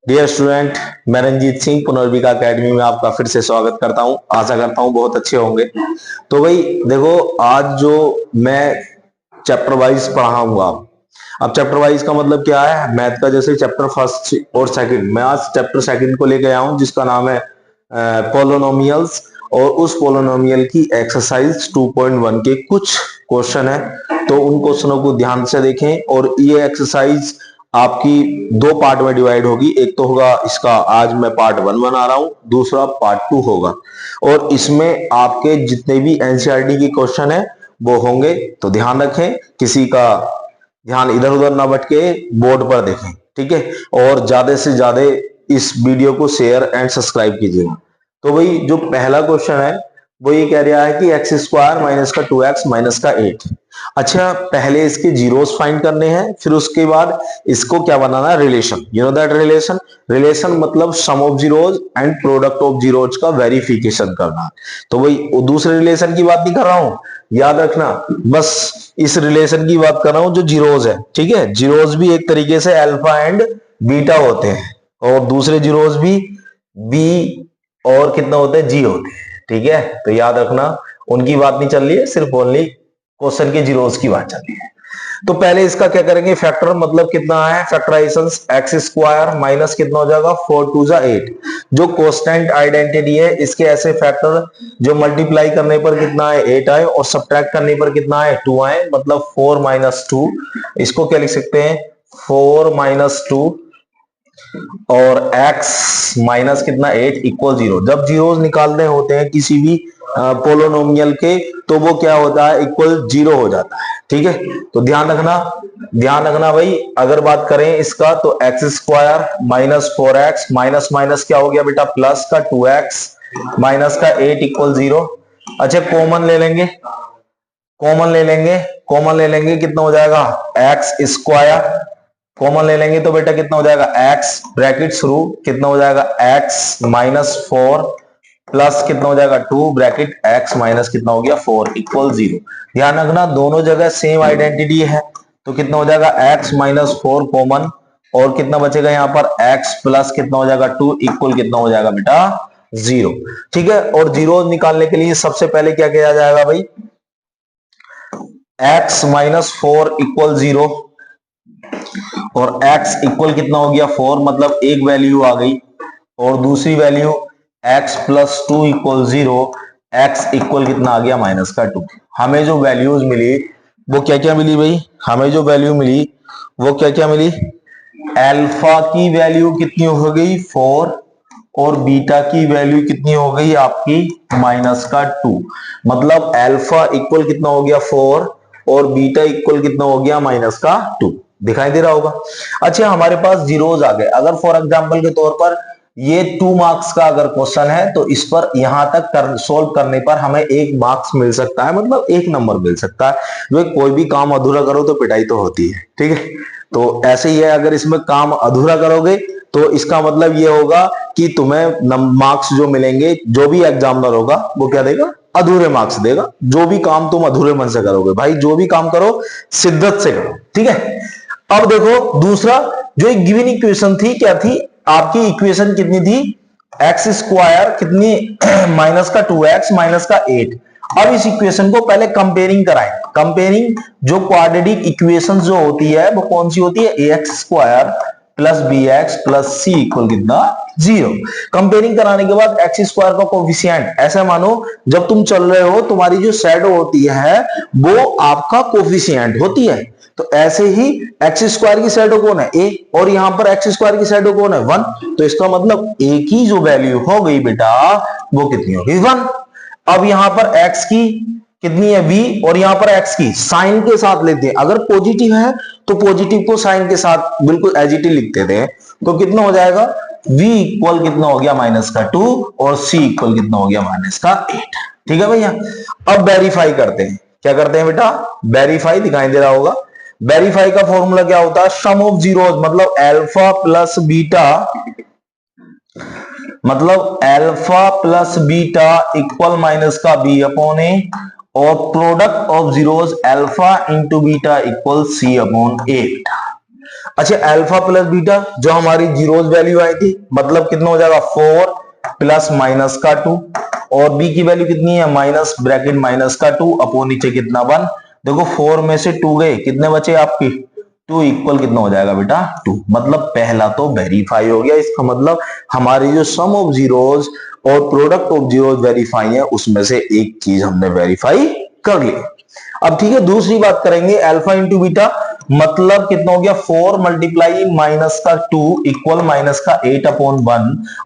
Dear student, मैं Ranjit Singh Punarvika academy में आपका फिर से स्वागत करता हूं। आशा करता हूं बहुत अच्छे होंगे। तो भाई देखो, आज जो मैं चैप्टर वाइज पढ़ाऊंगा। अब चैप्टर वाइज का मतलब क्या है? मैथ का जैसे चैप्टर फर्स्ट और सेकंड, मैं आज चैप्टर सेकंड को लेके आया हूं जिसका नाम है पोलोनोमियल्स। और उस पोलोनोमियल की एक्सरसाइज 2.1 के कुछ क्वेश्चन है, तो उन क्वेश्चनों को ध्यान से देखें। और ये एक्सरसाइज आपकी दो पार्ट में डिवाइड होगी। एक तो होगा इसका, आज मैं पार्ट 1 बना रहा हूं, दूसरा पार्ट 2 होगा। और इसमें आपके जितने भी एनसीईआरटी के क्वेश्चन है वो होंगे, तो ध्यान रखें, किसी का ध्यान इधर उधर ना भटके, बोर्ड पर देखें, ठीक है। और ज्यादा से ज्यादा इस वीडियो को शेयर एंड सब्सक्राइब कीजिएगा। तो भाई जो पहला क्वेश्चन है वो ये कह रहा है कि एक्स स्क्वायर माइनस का 2x माइनस का 8। अच्छा, पहले इसके जीरोस फाइंड करने हैं, फिर उसके बाद इसको क्या बनाना है, relation. You know that relation. Relation मतलब sum of zeros and product of zeros का वेरिफिकेशन करना। तो भाई दूसरे रिलेशन की बात नहीं कर रहा हूं, याद रखना, बस इस रिलेशन की बात कर रहा हूं जो जीरोज है, ठीक है। जीरोज भी एक तरीके से अल्फा एंड बीटा होते हैं, और दूसरे जीरोज भी बी और कितना होते हैं, जी होते हैं, ठीक है। तो याद रखना, उनकी बात नहीं चल रही है, सिर्फ ओनली क्वेश्चन के जीरोस की बात चल रही है। तो पहले इसका क्या करेंगे, फैक्टर मतलब कितना है, फैक्टराइजेशन एक्स स्क्वायर माइनस कितना हो जाएगा, 4 2 जा 8। जो कांस्टेंट आइडेंटिटी है, इसके ऐसे फैक्टर जो मल्टीप्लाई करने पर कितना है, 8 आए, और सब्ट्रैक्ट करने पर कितना है, 2 आए, मतलब 4 माइनस 2। इसको क्या लिख सकते हैं, 4 माइनस 2 और x माइनस कितना 8 इक्वल 0। जब जीरोस निकालने होते हैं किसी भी पोलोनोमियल के, तो वो क्या होता है, इक्वल 0 हो जाता है, ठीक है। तो ध्यान रखना, ध्यान रखना भाई। अगर बात करें इसका, तो x square minus 4x minus minus क्या हो गया बेटा, प्लस का 2x माइनस का 8 इक्वल 0। अच्छा, कॉमन ले लेंगे, कॉमन ले लेंगे, कॉमन ले लेंगे, कितना हो जाएगा, एक्स स्क्वायर। कॉमन ले लेंगे तो बेटा कितना हो जाएगा, x ब्रैकेट शुरू, कितना हो जाएगा, x माइनस 4 प्लस कितना हो जाएगा 2 ब्रैकेट x माइनस कितना हो गया 4 इक्वल 0। ध्यान रखना, दोनों जगह सेम आइडेंटिटी है, तो कितना हो जाएगा x माइनस 4 कॉमन, और कितना बचेगा यहाँ पर x प्लस कितना हो जाएगा 2 इक्वल कितना हो जाएगा बेटा 0, ठीक है। और जीरो निकालने के लिए सबसे पहले क्या किया जाएगा भाई, x माइनस 4 इक्वल 0 और x इक्वल कितना हो गया 4, मतलब एक वैल्यू आ गई, और दूसरी value x plus 2 equal 0, x equal कितना आ गया माइनस का 2। हमें जो वैल्यूज मिली वो क्या क्या मिली भाई, हमें जो वैल्यू मिली वो क्या क्या मिली, अल्फा की वैल्यू कितनी हो गई 4, और बीटा की वैल्यू कितनी हो गई आपकी माइनस का 2। मतलब अल्फा इक्वल कितना हो गया 4 और बीटा इक्वल कितना हो गया माइनस का 2। दिखाई दे रहा होगा। अच्छा, हमारे पास जीरोज आ गए। अगर फॉर एग्जांपल के तौर पर ये 2 मार्क्स का अगर क्वेश्चन है, तो इस पर यहां तक सोल्व करने पर हमें 1 मार्क्स मिल सकता है, मतलब 1 नंबर मिल सकता है। जो कोई भी काम अधूरा करो तो पिटाई तो होती है, ठीक है। तो ऐसे ही है, अगर इसमें काम अधूरा करोगे तो इसका मतलब ये होगा कि तुम्हें मार्क्स जो मिलेंगे, जो भी एग्जामिनर होगा वो क्या देगा, अधूरे मार्क्स देगा। जो भी काम तुम अधूरे मन से करोगे भाई, जो भी काम करो शिद्दत से करो, ठीक है। अब देखो दूसरा, जो एक गिवन इक्वेशन थी, क्या थी आपकी इक्वेशन, कितनी थी, एक्स स्क्वायर कितनी माइनस का 2x माइनस का 8। अब इस इक्वेशन को पहले कंपेयरिंग कराएं। कंपेयरिंग जो क्वाड्रेटिक इक्वेशन जो होती है वो कौन सी होती है, ax square plus b x plus c equal कितना 0। कंपेयरिंग कराने के बाद एक्स स्क्वायर का कोफिशिएंट, ऐसा मानो जब तुम चल रहे हो, तुम्हारी जो शैडो होती है वो आपका कोफिशिएंट होती है। तो ऐसे ही एक्स स्क्वायर की शैडो कौन है, ए, और यहां पर एक्स स्क्वायर की शैडो कौन है 1। तो इसका मतलब ए की जो वैल्यू हो गई बेटा वो कितनी होगी 1। अब यहां पर x की कितनी है v, और यहां पर x की साइन के साथ लेते हैं। अगर पॉजिटिव है तो पॉजिटिव को साइन के साथ बिल्कुल एज इट इज लिखते थे, तो कितना हो जाएगा, v इक्वल कितना हो गया माइनस का 2 और c इक्वल कितना हो गया माइनस का 8। ठीक है भैया। अब वेरीफाई करते हैं, क्या करते हैं बेटा, वेरीफाई, दिखाई दे रहा होगा। वेरीफाई का फॉर्मूला क्या होता है, सम ऑफ जीरोस, मतलब अल्फा प्लस बीटा, मतलब alpha plus beta equal minus का बी अपॉन ए, और product of zeros alpha into beta equal c upon a. अच्छा अल्फा प्लस बीटा जो हमारी जीरोज वैल्यू आई थी, मतलब कितना हो जाएगा 4 प्लस माइनस का 2, और बी की वैल्यू कितनी है माइनस ब्रैकेट माइनस का 2 अपॉन नीचे कितना 1। देखो 4 में से 2 गए, कितने बचे आपकी 2 इक्वल कितना हो जाएगा बेटा 2। मतलब पहला तो वेरीफाई हो गया। इसका मतलब हमारी जो सम ऑफ जीरोज और प्रोडक्ट ऑफ जीरोज वेरीफाई है, उसमें से एक चीज हमने वेरीफाई कर ली। अब ठीक है, दूसरी बात करेंगे अल्फा इंटू बीटा, मतलब कितना हो गया 4 मल्टीप्लाई माइनस का 2 इक्वल माइनस का 8 अपॉन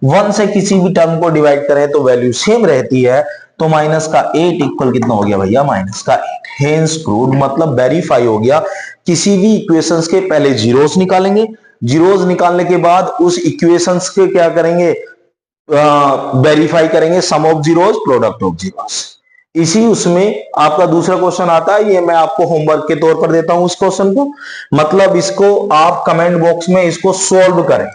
1 से किसी भी टर्म को डिवाइड करें तो वैल्यू सेम रहती है, तो माइनस का 8 इक्वल कितना हो गया भैया माइनस का 8। हेंस प्रूव्ड, मतलब वेरीफाई हो गया। किसी भी इक्वेशंस के पहले जीरोस निकालेंगे, जीरोस निकालने के बाद उस इक्वेशंस के क्या करेंगे वेरीफाई करेंगे sum of zeros product of zeros. इसी उसमें आपका दूसरा क्वेश्चन आता है, ये मैं आपको होमवर्क के तौर पर देता हूं उस क्वेश्चन को। मतलब इसको आप कमेंट बॉक्स में इसको सोल्व करें,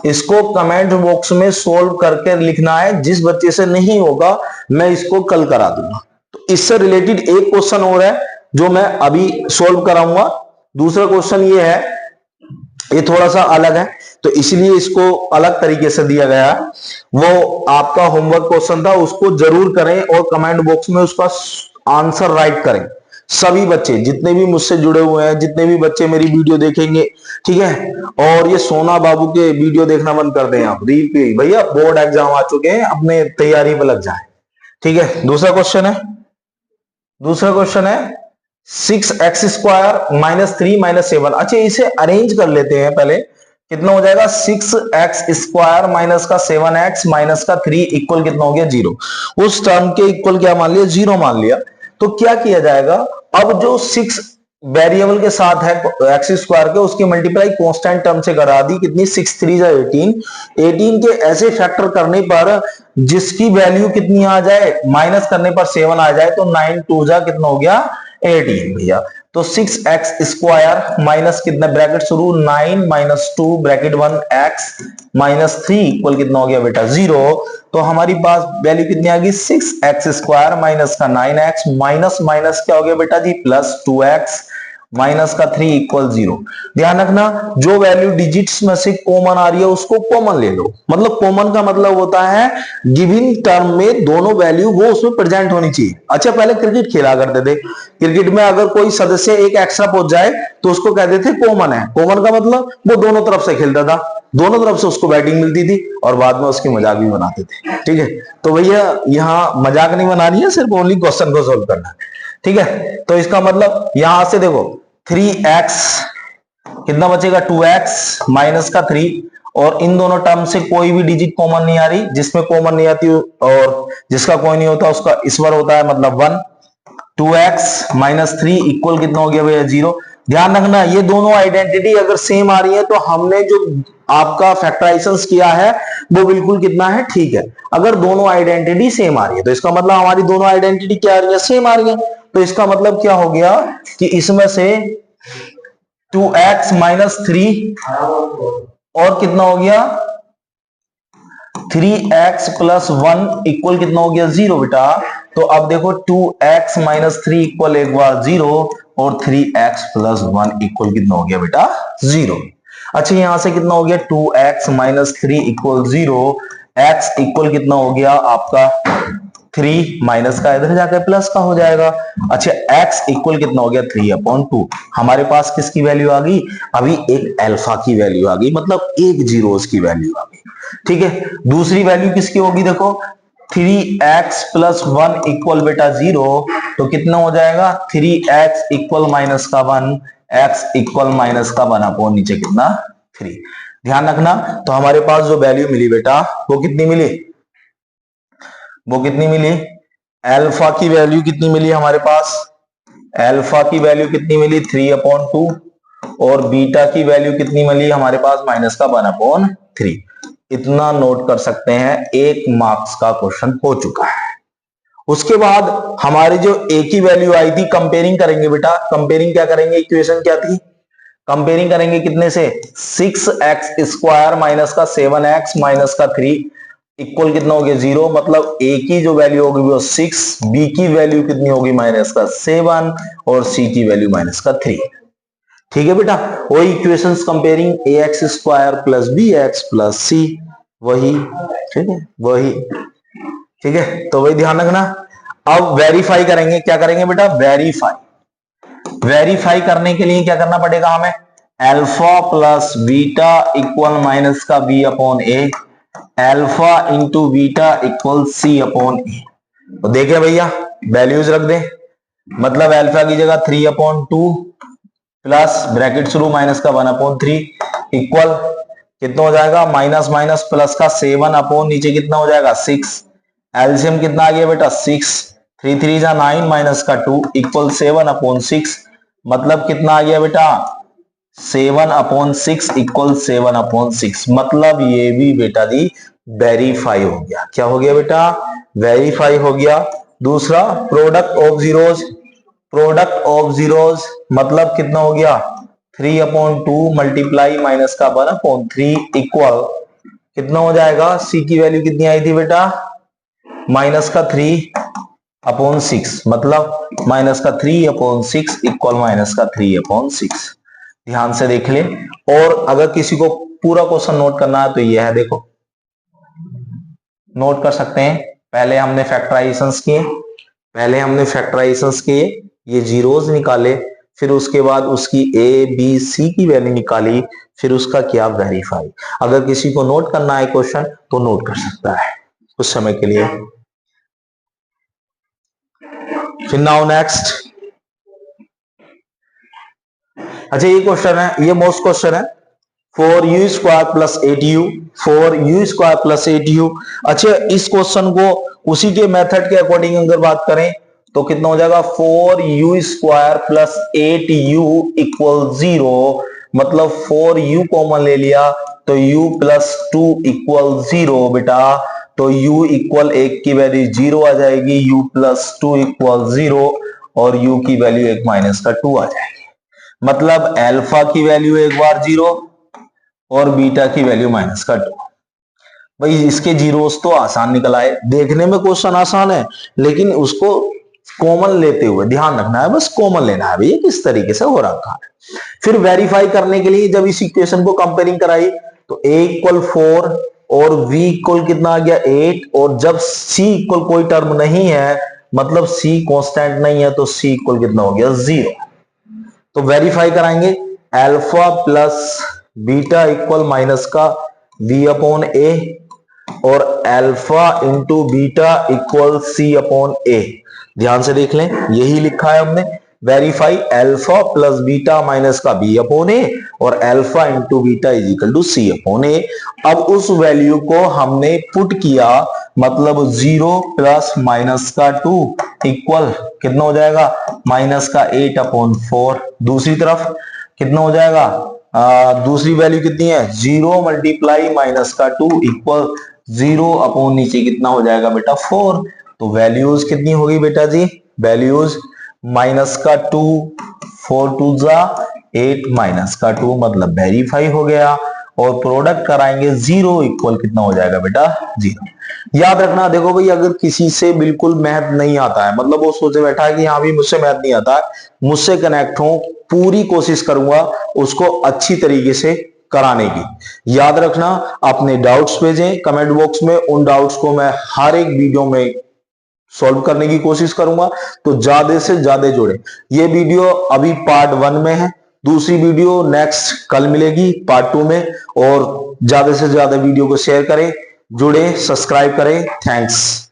इसको कमेंट बॉक्स में सोल्व करके लिखना है। जिस बच्चे से नहीं होगा मैं इसको कल करा दूंगा। तो इससे रिलेटेड एक क्वेश्चन और है जो मैं अभी सोल्व कराऊंगा। दूसरा क्वेश्चन ये है, ये थोड़ा सा अलग है तो इसलिए इसको अलग तरीके से दिया गया। वो आपका होमवर्क क्वेश्चन था, उसको जरूर करें और कमेंट बॉक्स में उसका आंसर राइट करें। सभी बच्चे जितने भी मुझसे जुड़े हुए हैं, जितने भी बच्चे मेरी वीडियो देखेंगे, ठीक है। और ये सोना बाबू के वीडियो देखना बंद कर दें आप, रील पे भैया बोर्ड एग्जाम आ चुके हैं, अपने तैयारी पे लग जाए, ठीक है। दूसरा क्वेश्चन है, दूसरा क्वेश्चन है 6x स्क्वायर माइनस 3 माइनस 7। अच्छा इसे अरेंज कर लेते हैं पहले, कितना हो जाएगा 6x स्क्वायर माइनस का 7x माइनस का 3 इक्वल कितना हो गया 0। उस टर्म के इक्वल क्या मान लिया 0 मान लिया। तो क्या किया जाएगा, अब जो 6 वेरिएबल के साथ है एक्स स्क्वायर के, उसकी मल्टीप्लाई कांस्टेंट टर्म से करा दी, कितनी 6 3 18। 18 के ऐसे फैक्टर करने पर जिसकी वैल्यू कितनी आ जाए, माइनस करने पर 7 आ जाए, तो 9 2 जा कितना हो गया 18 भैया। तो 6x स्क्वायर माइनस कितना ब्रैकेट शुरू 9 minus 2 bracket 1 x minus 3 equal कितना हो गया बेटा 0। तो हमारी पास वैल्यू कितनी आ गई 6x स्क्वायर माइनस का 9x माइनस माइनस क्या हो गया बेटा जी प्लस 2x माइनस का 3 इक्वल 0। ध्यान रखना जो वैल्यू डिजिट्स में से कॉमन आ रही है उसको कॉमन ले लो। मतलब कॉमन का मतलब होता है गिवन टर्म में दोनों वैल्यू वो उसमें प्रेजेंट होनी चाहिए। अच्छा पहले क्रिकेट खेला करते थे, क्रिकेट में अगर कोई सदस्य एक एक्स्ट्रा पहुंच जाए तो उसको कहते थे कॉमन है। कॉमन का मतलब वो दोनों तरफ से खेलता था, दोनों तरफ से उसको बैटिंग मिलती थी और बाद में उसकी मजाक भी बनाते थे, ठीक है। तो भैया यहाँ मजाक नहीं बनानी है, सिर्फ ओनली क्वेश्चन को सोल्व करना है, ठीक है। तो इसका मतलब यहां से देखो 3x कितना बचेगा 2x माइनस का 3, और इन दोनों टर्म से कोई भी डिजिट कॉमन नहीं आ रही, जिसमें कॉमन नहीं आती और जिसका कोई नहीं होता उसका ईश्वर होता है, मतलब 1। 2x माइनस 3 इक्वल कितना हो गया भैया 0। ध्यान रखना ये दोनों आइडेंटिटी अगर सेम आ रही है तो हमने जो आपका फैक्टराइजेशन किया है वो बिल्कुल कितना है ठीक है। अगर दोनों आइडेंटिटी सेम आ रही है तो इसका मतलब हमारी दोनों आइडेंटिटी क्या आ रही है सेम आ रही है। तो इसका मतलब क्या हो गया कि इसमें से 2x माइनस 3 और कितना हो गया 3x प्लस 1 इक्वल कितना हो गया 0 बेटा। तो अब देखो 2x माइनस 3 इक्वल एक बार 0 और 3x प्लस 1 इक्वल कितना हो गया बेटा 0। अच्छा यहां से कितना हो गया 2x minus 3 equal 0, x equal कितना हो गया आपका 3 माइनस का इधर जाकर प्लस का हो जाएगा। अच्छा x इक्वल कितना हो गया 3/2। हमारे पास किसकी वैल्यू आ गई, अभी एक अल्फा की वैल्यू आ गई, मतलब एक जीरोस की वैल्यू आ गई, ठीक है। दूसरी वैल्यू किसकी होगी देखो 3x प्लस 1 इक्वल बेटा 0, तो कितना हो जाएगा 3x इक्वल माइनस का 1, x इक्वल माइनस का 1 अपॉन नीचे कितना 3। ध्यान रखना तो हमारे पास जो वैल्यू मिली बेटा वो कितनी मिली, वो कितनी मिली अल्फा की वैल्यू कितनी मिली हमारे पास, अल्फा की वैल्यू कितनी मिली 3/2 और बीटा की वैल्यू कितनी मिली हमारे पास माइनस का 1/3। इतना नोट कर सकते हैं, 1 मार्क्स का क्वेश्चन हो चुका है। उसके बाद हमारी जो ए की वैल्यू आई थी कंपेयरिंग करेंगे बेटा। कंपेयरिंग क्या करेंगे, इक्वेशन क्या थी, कंपेयरिंग करेंगे कितने से 6x स्क्वायर माइनस का 7x माइनस का 3 इक्वल कितना हो गया 0। मतलब ए की जो वैल्यू होगी वो 6, बी की वैल्यू कितनी होगी माइनस का 7 और सी की वैल्यू माइनस का 3, ठीक है बेटा, वही equations comparing a x square plus b x plus c, वही, ठीक है वही, ठीक है। तो वही ध्यान रखना। अब वेरीफाई करेंगे, क्या करेंगे बेटा, वेरीफाई करने के लिए क्या करना पड़ेगा हमें, alpha plus beta equal minus का b upon a, alpha into beta equal c upon a. तो देखें भैया, वैल्यूज रख दें, मतलब अल्फा की जगह 3/2 प्लस ब्रैकेट शुरू माइनस का 1/3 इक्वल कितना हो जाएगा, माइनस माइनस प्लस का 7 अपॉन नीचे कितना हो जाएगा 6, एलसीएम कितना आ गया बेटा 6, 3 3 जा 9 माइनस का 2 इक्वल 7/6, मतलब कितना आ गया बेटा 7/6 इक्वल 7/6, मतलब ये भी बेटा जी वेरीफाई हो गया। क्या हो गया बेटा, वेरीफाई हो गया। दूसरा प्रोडक्ट ऑफ जीरोज मतलब कितना हो गया 3/2 मल्टीप्लाई माइनस का 1/3 इक्वल कितना हो जाएगा, सी की वैल्यू कितनी आई थी बेटा माइनस का 3/6, मतलब माइनस का 3/6 इक्वल माइनस का 3/6। ध्यान से देख ले। और अगर किसी को पूरा क्वेश्चन नोट करना है तो यह है, देखो नोट कर सकते हैं। पहले हमने फैक्टराइजेशंस किए, ये जीरोज निकाले, फिर उसके बाद उसकी ए बी सी की वैल्यू निकाली, फिर उसका क्या वेरीफाई। अगर किसी को नोट करना है क्वेश्चन तो नोट कर सकता है कुछ समय के लिए। फिर नाउ नेक्स्ट, अच्छा ये क्वेश्चन है, ये मोस्ट क्वेश्चन है, 4u² प्लस 8u। अच्छा इस क्वेश्चन को उसी के मेथड के अकॉर्डिंग अगर बात करें तो कितना हो जाएगा 4u² प्लस 8u इक्वल 0, मतलब 4u कॉमन ले लिया तो u प्लस 2 इक्वल 0 बेटा, तो u इक्वल 1 की वैल्यू 0 आ जाएगी, u प्लस 2 इक्वल 0 और u की वैल्यू 1 माइनस का 2 आ जाएगी। मतलब अल्फा की वैल्यू एक बार 0 और बीटा की वैल्यू माइनस का 2। भाई इसके जीरोस तो आसान निकल आए, देखने में क्वेश्चन आसान है लेकिन उसको कॉमन लेते हुए ध्यान रखना है, बस कॉमन लेना है भैया किस तरीके से हो रखा है। फिर वेरीफाई करने के लिए जब इस इक्वेशन को कंपेयरिंग कराई तो a इक्वल 4 और v इक्वल कितना आ गया 8, और जब c इक्वल कोई टर्म नहीं है मतलब c कांस्टेंट नहीं है तो c इक्वल कितना हो गया 0। तो वेरीफाई कराएंगे, alpha plus beta equal minus का v अपॉन ए और alpha into beta equal c upon a. ध्यान से देख लें, यही लिखा है हमने, verify alpha plus beta minus का बी अपॉन ए और alpha into beta is equal to c upon a. अब उस वैल्यू को हमने पुट किया, मतलब 0 प्लस माइनस का 2 इक्वल कितना हो जाएगा माइनस का 8/4। दूसरी तरफ कितना हो जाएगा, दूसरी वैल्यू कितनी है 0 मल्टीप्लाई माइनस का 2 इक्वल 0 अपॉन नीचे कितना हो जाएगा बेटा 4। तो वैल्यूज कितनी होगी बेटा जी, वैल्यूज माइनस का 2, 4 2 जा 8 माइनस का 2, मतलब वेरीफाई हो गया। और प्रोडक्ट कराएंगे 0 इक्वल कितना हो जाएगा बेटा 0। याद रखना, देखो भाई अगर किसी से बिल्कुल मैथ नहीं आता है, मतलब वो सोचे बैठा है कि हाँ भी मुझसे मैथ नहीं आता है, मुझसे कनेक्ट हो, पूरी कोशिश करूंगा उसको अच्छी तरीके से कराने की। याद रखना, अपने डाउट्स भेजें कमेंट बॉक्स में, उन डाउट्स को मैं हर एक वीडियो में सॉल्व करने की कोशिश करूंगा, तो ज्यादा से ज्यादा जुड़े। ये वीडियो अभी पार्ट 1 में है, दूसरी वीडियो नेक्स्ट कल मिलेगी पार्ट 2 में। और ज्यादा से ज्यादा वीडियो को शेयर करें, जुड़े, सब्सक्राइब करें। थैंक्स।